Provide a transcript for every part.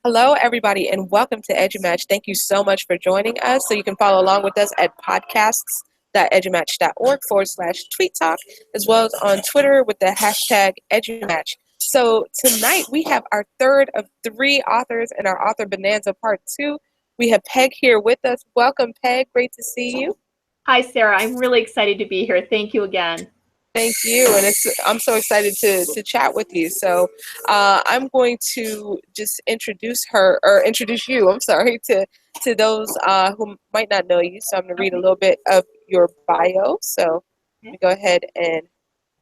Hello, everybody, and welcome to EduMatch. Thank you so much for joining us. So you can follow along with us at podcasts.edumatch.org/tweet talk, as well as on Twitter with the hashtag EduMatch. So tonight we have our third of three authors in our Author Bonanza Part 2. We have Peg here with us. Welcome, Peg. Great to see you. Hi, Sarah. I'm really excited to be here. Thank you again. Thank you, and I'm so excited to chat with you. So I'm going to just introduce you. I'm sorry to those who might not know you. So I'm going to read a little bit of your bio. So let me go ahead and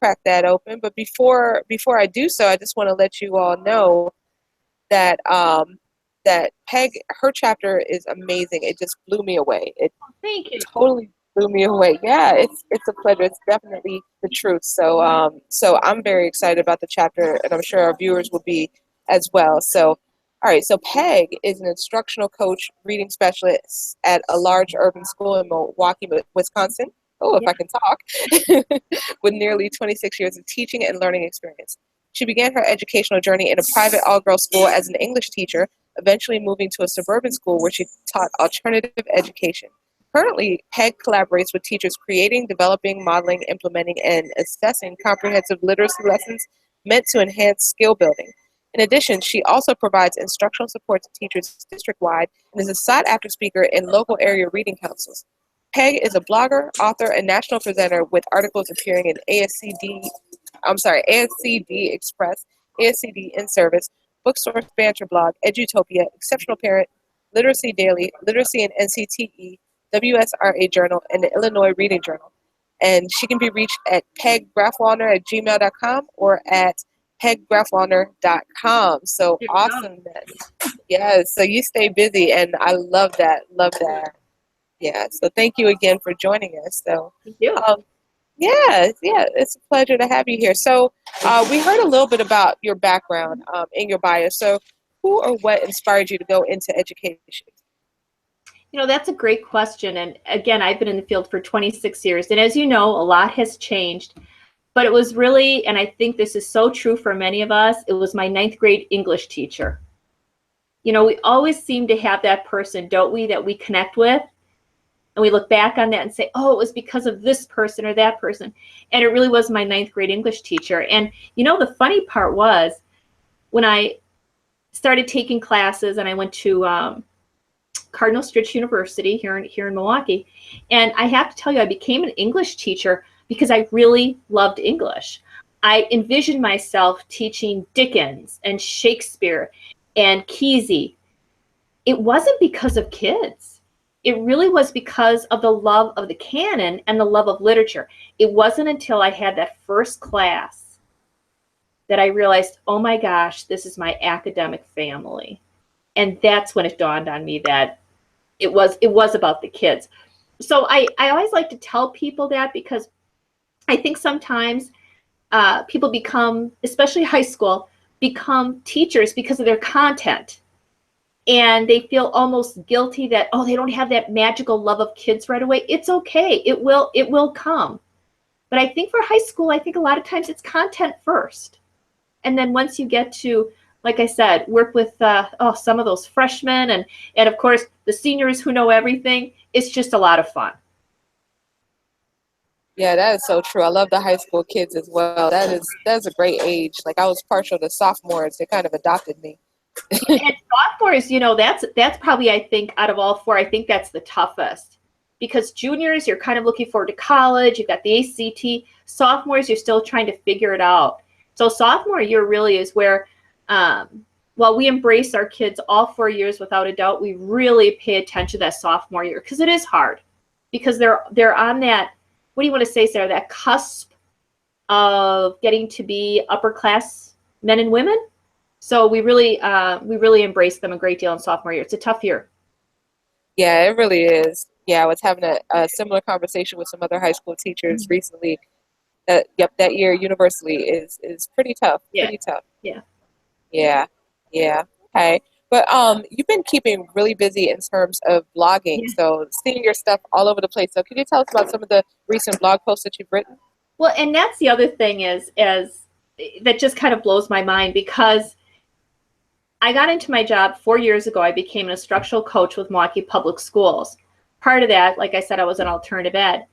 crack that open. But before I do so, I just want to let you all know that that Peg, her chapter is amazing. It just blew me away. Thank you. Totally blew me away. Yeah, it's a pleasure. It's definitely the truth. So so I'm very excited about the chapter, and I'm sure our viewers will be as well. So all right, so Peg is an instructional coach, reading specialist at a large urban school in Milwaukee, Wisconsin. Oh, if I can talk, with nearly 26 years of teaching and learning experience. She began her educational journey in a private all-girls school as an English teacher, eventually moving to a suburban school where she taught alternative education. Currently, Peg collaborates with teachers creating, developing, modeling, implementing, and assessing comprehensive literacy lessons meant to enhance skill building. In addition, she also provides instructional support to teachers district-wide and is a sought-after speaker in local area reading councils. Peg is a blogger, author, and national presenter with articles appearing in ASCD Express, ASCD In Service, Booksource Banter Blog, Edutopia, Exceptional Parent, Literacy Daily, Literacy and NCTE, WSRA Journal, and the Illinois Reading Journal. And she can be reached at peggrafwallner@gmail.com or at peggrafwallner.com. So awesome. Yes, so you stay busy, and I love that. Love that. Yeah, so thank you again for joining us. So, Thank you. yeah, it's a pleasure to have you here. So we heard a little bit about your background in your bio. So who or what inspired you to go into education? You know, that's a great question. And again, I've been in the field for 26 years. And as you know, a lot has changed. But it was really, and I think this is so true for many of us, it was my 9th grade English teacher. You know, we always seem to have that person, don't we, that we connect with. And we look back on that and say, oh, it was because of this person or that person. And it really was my 9th grade English teacher. And, you know, the funny part was when I started taking classes and I went to Cardinal Stritch University here in Milwaukee. And I have to tell you, I became an English teacher because I really loved English. I envisioned myself teaching Dickens and Shakespeare and Kesey. It wasn't because of kids. It really was because of the love of the canon and the love of literature. It wasn't until I had that first class that I realized, oh my gosh, this is my academic family. And that's when it dawned on me that it was about the kids. So I always like to tell people that because I think sometimes people become, especially high school, become teachers because of their content. And they feel almost guilty that, oh, they don't have that magical love of kids right away. It's okay. It will come. But I think for high school, I think a lot of times it's content first. And then once you get to, like I said, work with some of those freshmen and of course the seniors who know everything, it's just a lot of fun. Yeah, that is so true. I love the high school kids as well. That's a great age. Like I was partial to sophomores. They kind of adopted me. And sophomores, you know, that's probably, I think, out of all four, I think that's the toughest. Because juniors, you're kind of looking forward to college. You've got the ACT. Sophomores, you're still trying to figure it out. So sophomore year really is where, while we embrace our kids all 4 years without a doubt, we really pay attention to that sophomore year because it is hard. Because they're on that, what do you want to say, Sarah, that cusp of getting to be upper class men and women. So we really embrace them a great deal in sophomore year. It's a tough year. Yeah, it really is. Yeah, I was having a similar conversation with some other high school teachers recently. That year universally is pretty tough. Yeah. Pretty tough. Yeah. Yeah. Okay. But you've been keeping really busy in terms of blogging. Yeah. So seeing your stuff all over the place. So can you tell us about some of the recent blog posts that you've written? Well, and that's the other thing is that just kind of blows my mind because I got into my job 4 years ago. I became an instructional coach with Milwaukee Public Schools. Part of that, like I said, I was an alternative ed.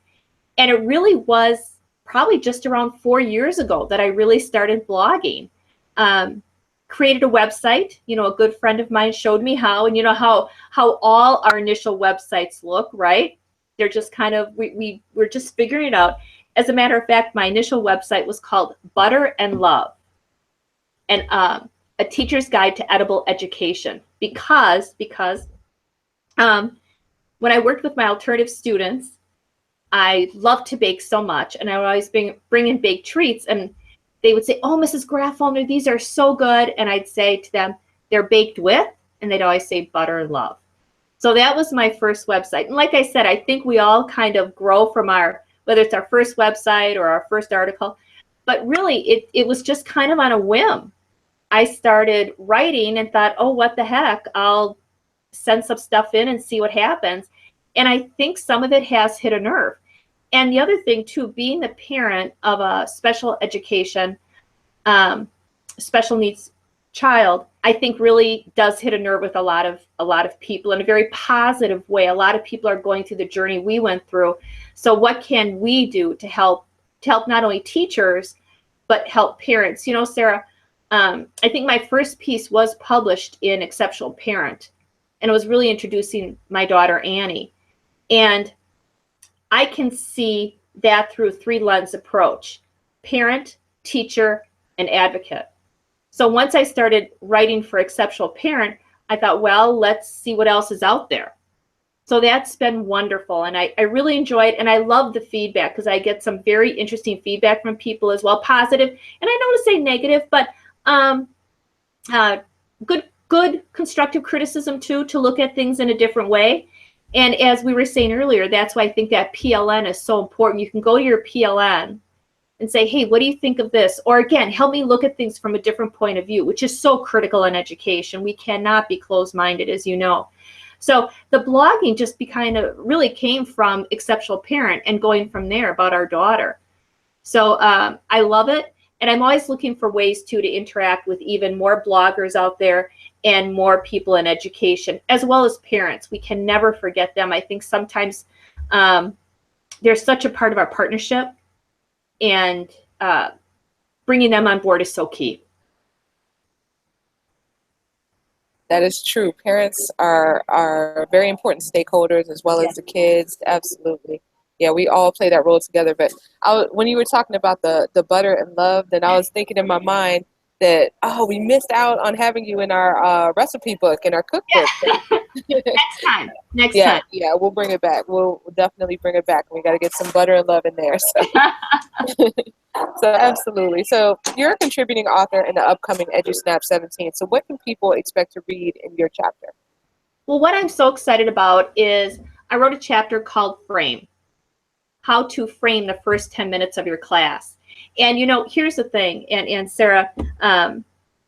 And it really was probably just around 4 years ago that I really started blogging. Created a website. You know, a good friend of mine showed me how, and you know how all our initial websites look, right? They're just kind of, we're just figuring it out. As a matter of fact, my initial website was called Butter and Love, and a teacher's guide to edible education, because when I worked with my alternative students, I loved to bake so much, and I would always bring in baked treats, and they would say, "Oh, Mrs. Grafwallner, these are so good." And I'd say to them, "They're baked with," and they'd always say, "Butter and Love." So that was my first website. And like I said, I think we all kind of grow from whether it's our first website or our first article, but really it was just kind of on a whim. I started writing and thought, oh, what the heck, I'll send some stuff in and see what happens. And I think some of it has hit a nerve. And the other thing too, being the parent of a special education, special needs child, I think really does hit a nerve with a lot of people in a very positive way. A lot of people are going through the journey we went through. So what can we do to help not only teachers, but help parents? You know, Sarah, I think my first piece was published in Exceptional Parent, and it was really introducing my daughter, Annie. And I can see that through a 3-lens approach: parent, teacher, and advocate. So once I started writing for Exceptional Parent, I thought, well, let's see what else is out there. So that's been wonderful. And I really enjoy it. And I love the feedback, because I get some very interesting feedback from people as well, positive. And I know to say negative, but good constructive criticism too, to look at things in a different way. And as we were saying earlier, that's why I think that PLN is so important. You can go to your PLN and say, hey, what do you think of this? Or again, help me look at things from a different point of view, which is so critical in education. We cannot be closed-minded, as you know. So the blogging just really came from Exceptional Parent and going from there about our daughter. So I love it. And I'm always looking for ways to interact with even more bloggers out there and more people in education, as well as parents. We can never forget them. I think sometimes they're such a part of our partnership, and bringing them on board is so key. That is true. Parents are very important stakeholders, as well as the kids. Absolutely. Yeah, we all play that role together. But when you were talking about the Butter and Love, then I was thinking in my mind that, oh, we missed out on having you in our recipe book, in our cookbook. Next time. Yeah, we'll bring it back. We'll definitely bring it back. We got to get some Butter and Love in there. So absolutely. So you're a contributing author in the upcoming EduSnap 17. So what can people expect to read in your chapter? Well, what I'm so excited about is I wrote a chapter called Frame: How to Frame the First 10 Minutes of Your Class. And, you know, here's the thing, and Sarah,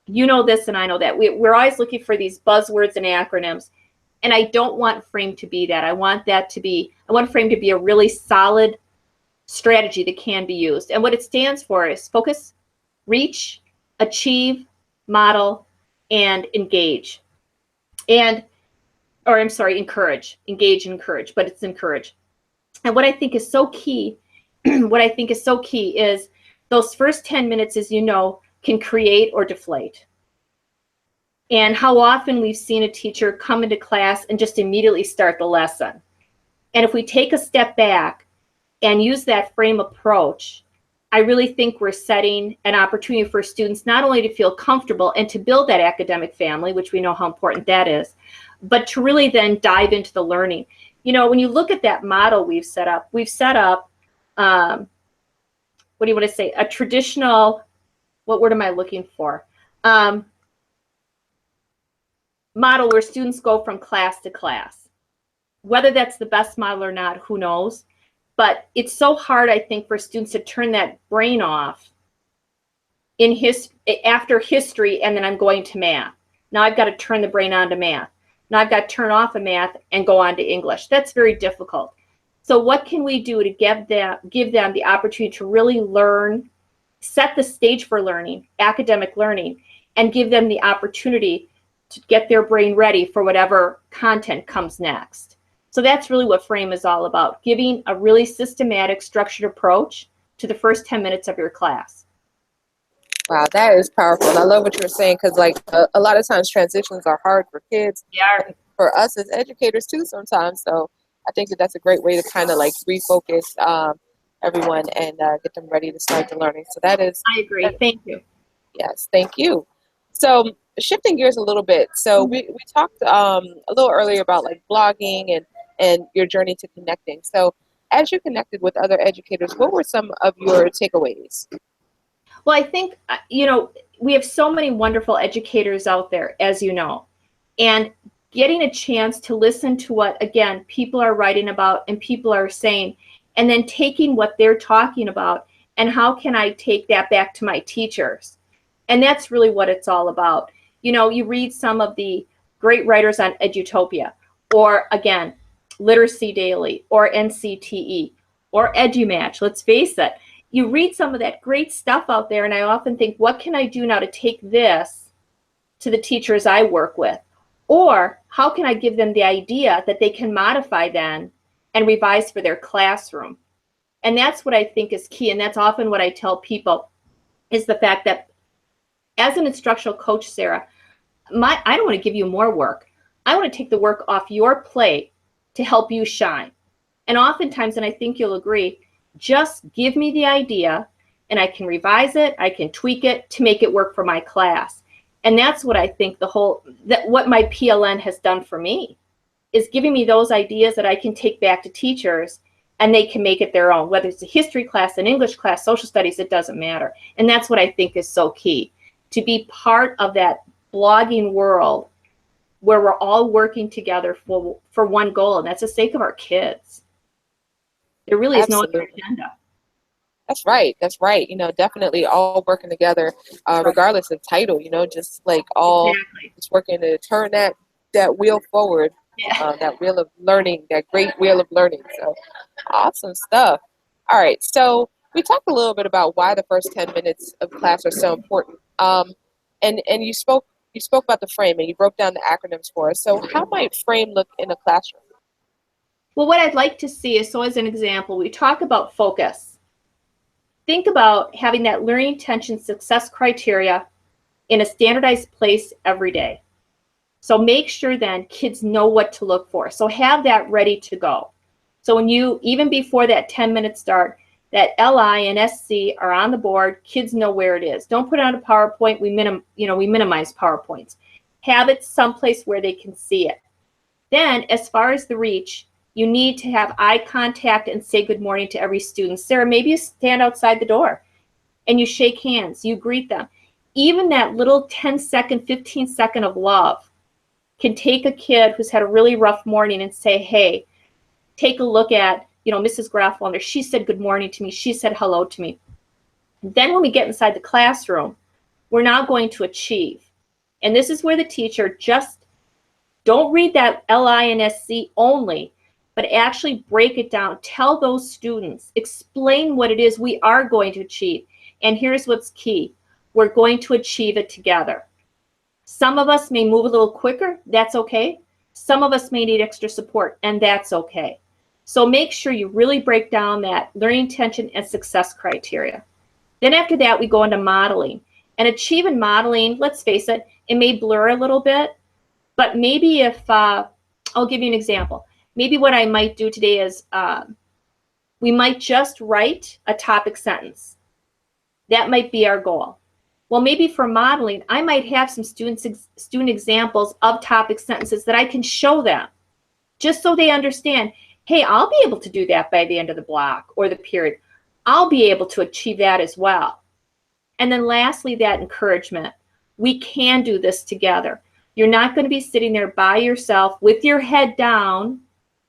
you know this and I know that. We're always looking for these buzzwords and acronyms, and I don't want Frame to be that. I want Frame to be a really solid strategy that can be used. And what it stands for is focus, reach, achieve, model, and engage. Encourage. Engage and encourage, but it's encourage. And what I think is so key, is those first 10 minutes, as you know, can create or deflate. And how often we've seen a teacher come into class and just immediately start the lesson. And if we take a step back and use that frame approach, I really think we're setting an opportunity for students not only to feel comfortable and to build that academic family, which we know how important that is, but to really then dive into the learning. You know, when you look at that model we've set up, what do you want to say? A traditional, what word am I looking for? Model where students go from class to class. Whether that's the best model or not, who knows? But it's so hard, I think, for students to turn that brain off after history, and then I'm going to math. Now I've got to turn the brain on to math. Now I've got to turn off of math and go on to English. That's very difficult. So what can we do to give them the opportunity to really learn, set the stage for learning, academic learning, and give them the opportunity to get their brain ready for whatever content comes next. So that's really what Frame is all about, giving a really systematic, structured approach to the first 10 minutes of your class. Wow, that is powerful. And I love what you were saying, because like a lot of times transitions are hard for kids, and for us as educators too sometimes. So I think that that's a great way to kind of like refocus everyone and get them ready to start the learning. So that is. I agree. Thank you. Yes, thank you. So shifting gears a little bit. So we talked a little earlier about like blogging and your journey to connecting. So as you connected with other educators, what were some of your takeaways? Well, I think, we have so many wonderful educators out there, as you know, and getting a chance to listen to what, again, people are writing about and people are saying, and then taking what they're talking about and how can I take that back to my teachers? And that's really what it's all about. You read some of the great writers on Edutopia, or again, Literacy Daily, or NCTE, or EduMatch, let's face it. You read some of that great stuff out there, and I often think, what can I do now to take this to the teachers I work with? Or how can I give them the idea that they can modify then and revise for their classroom? And that's what I think is key, and that's often what I tell people, is the fact that as an instructional coach, Sarah, I don't want to give you more work. I want to take the work off your plate to help you shine. And oftentimes, and I think you'll agree, just give me the idea and I can revise it, I can tweak it to make it work for my class. And that's what I think what my PLN has done for me, is giving me those ideas that I can take back to teachers and they can make it their own, whether it's a history class, an English class, social studies, it doesn't matter. And that's what I think is so key, to be part of that blogging world where we're all working together for one goal, and that's the sake of our kids. There really is no other agenda. That's right. That's right. Definitely all working together, regardless of title, just like all just working to turn that wheel forward, that wheel of learning, that great wheel of learning. So awesome stuff. All right. So we talked a little bit about why the first 10 minutes of class are so important. And you spoke about the frame and you broke down the acronyms for us. So how might frame look in a classroom? Well, what I'd like to see is, so as an example, we talk about focus. Think about having that learning intention success criteria in a standardized place every day. So make sure then kids know what to look for. So have that ready to go. So when even before that 10-minute start, that LI and SC are on the board, kids know where it is. Don't put it on a PowerPoint. We minimize PowerPoints. Have it someplace where they can see it. Then, as far as the reach, you need to have eye contact and say good morning to every student. Sarah, maybe you stand outside the door and you shake hands, you greet them. Even that little 10-second, 15-second of love can take a kid who's had a really rough morning and say, hey, take a look at, Mrs. Grafwallner, she said good morning to me, she said hello to me. Then when we get inside the classroom, we're now going to achieve. And this is where the teacher just don't read that LI and SC only, but actually break it down. Tell those students, explain what it is we are going to achieve. And here's what's key. We're going to achieve it together. Some of us may move a little quicker. That's okay. Some of us may need extra support, and that's okay. So make sure you really break down that learning intention and success criteria. Then after that, we go into modeling. And achieve and modeling, let's face it, it may blur a little bit, but maybe if, I'll give you an example. Maybe what I might do today is we might just write a topic sentence. That might be our goal. Well, maybe for modeling, I might have some student examples of topic sentences that I can show them, just so they understand, hey, I'll be able to do that by the end of the block or the period. I'll be able to achieve that as well. And then lastly, that encouragement. We can do this together. You're not going to be sitting there by yourself with your head down,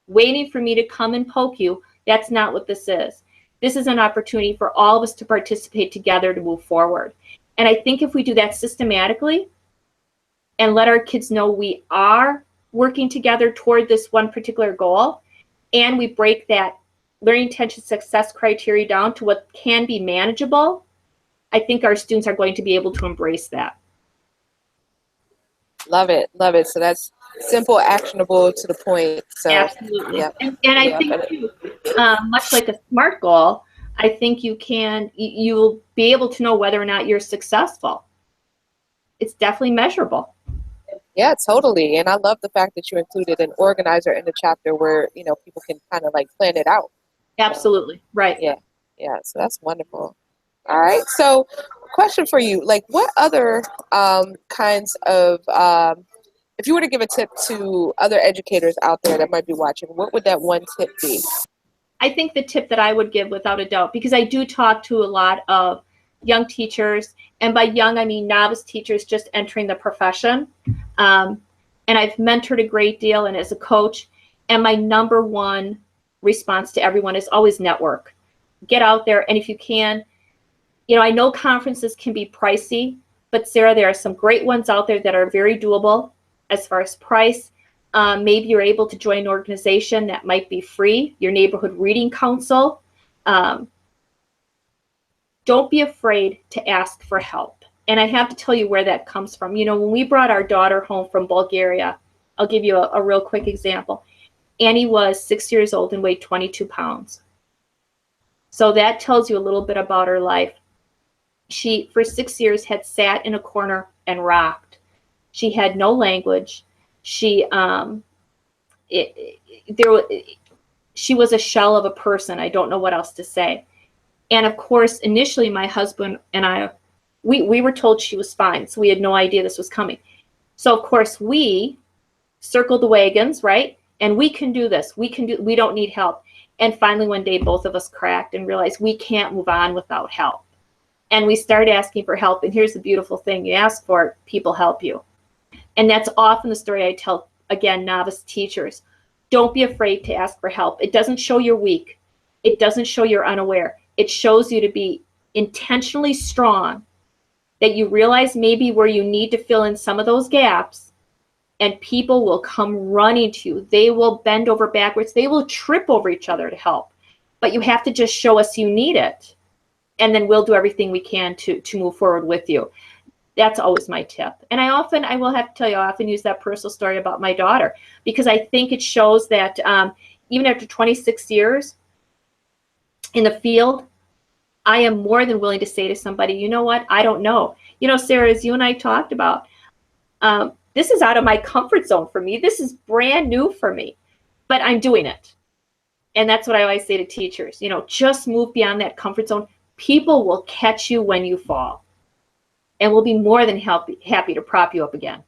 waiting for me to come and poke you. That's not what this is. This is an opportunity for all of us to participate together to move forward. And I think if we do that systematically and let our kids know we are working together toward this one particular goal, and we break that learning intention success criteria down to what can be manageable, I think our students are going to be able to embrace that. Love it. Love it. So that's simple, actionable, to the point. So, Absolutely. yep. And I Yep. think too, much like a SMART goal, I think you'll be able to know whether or not you're successful. It's definitely measurable. Yeah, totally. And I love the fact that you included an organizer in the chapter where, people can kind of like plan it out. Absolutely. Right. Yeah. Yeah. So that's wonderful. All right. So, question for you: like, what other kinds of if you were to give a tip to other educators out there that might be watching, what would that one tip be? I think the tip that I would give without a doubt, because I do talk to a lot of young teachers, and by young, I mean novice teachers just entering the profession. And I've mentored a great deal and as a coach, and my number one response to everyone is always network. Get out there, and if you can, I know conferences can be pricey, but Sarah, there are some great ones out there that are very doable as far as price. Maybe you're able to join an organization that might be free, your neighborhood reading council. Don't be afraid to ask for help. And I have to tell you where that comes from. When we brought our daughter home from Bulgaria, I'll give you a real quick example. Annie was 6 years old and weighed 22 pounds. So that tells you a little bit about her life. She, for 6 years, had sat in a corner and rocked. She had no language. She she was a shell of a person. I don't know what else to say. And of course, initially, my husband and I, we were told she was fine, so we had no idea this was coming. So of course, we circled the wagons, right? And we can do this. We don't need help. And finally, one day, both of us cracked and realized we can't move on without help. And we started asking for help. And here's the beautiful thing: you ask for it, people help you. And that's often the story I tell, again, novice teachers. Don't be afraid to ask for help. It doesn't show you're weak. It doesn't show you're unaware. It shows you to be intentionally strong, that you realize maybe where you need to fill in some of those gaps, and people will come running to you. They will bend over backwards. They will trip over each other to help. But you have to just show us you need it, and then we'll do everything we can to move forward with you. That's always my tip. And I will have to tell you, I often use that personal story about my daughter, because I think it shows that even after 26 years in the field, I am more than willing to say to somebody, you know what, I don't know. Sarah, as you and I talked about, this is out of my comfort zone for me. This is brand new for me, but I'm doing it. And that's what I always say to teachers, just move beyond that comfort zone. People will catch you when you fall, and we'll be more than happy to prop you up again.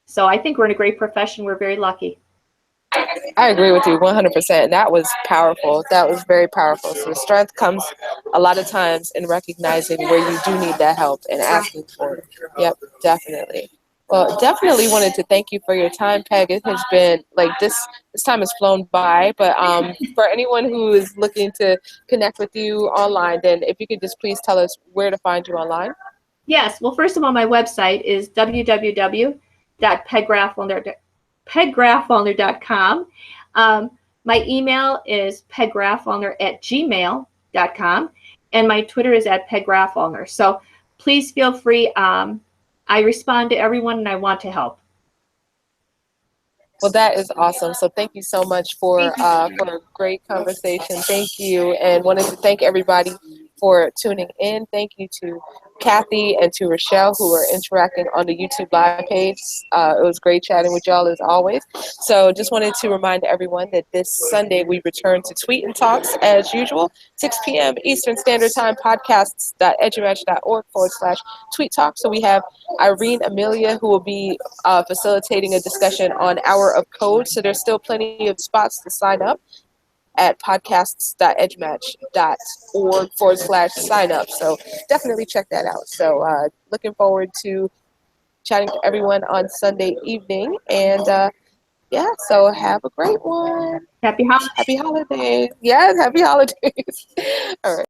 So I think we're in a great profession. We're very lucky. I agree with you 100%. That was powerful. That was very powerful. So the strength comes a lot of times in recognizing where you do need that help and asking for it. Yep, definitely. Well, definitely wanted to thank you for your time, Peg. It has been like this time has flown by, but for anyone who is looking to connect with you online, then if you could just please tell us where to find you online. Yes. Well, first of all, my website is www.peggrafwallner.com. My email is peggrafwallner@gmail.com, and my Twitter is @peggrafwallner. So please feel free. I respond to everyone, and I want to help. Well, that is awesome. So thank you so much for a great conversation. Thank you, and wanted to thank everybody for tuning in. Thank you to Kathy and to Rochelle, who are interacting on the YouTube live page. It was great chatting with y'all as always. So just wanted to remind everyone that this Sunday we return to Tweet and Talks as usual, 6 p.m. Eastern Standard Time, podcasts.edumatch.org/tweet talk. So we have Irene Amelia, who will be facilitating a discussion on Hour of Code. So there's still plenty of spots to sign up at podcasts.edumatch.org/sign up. So definitely check that out. So looking forward to chatting to everyone on Sunday evening. And so have a great one. Happy holidays. Happy holidays. Yes, happy holidays. All right.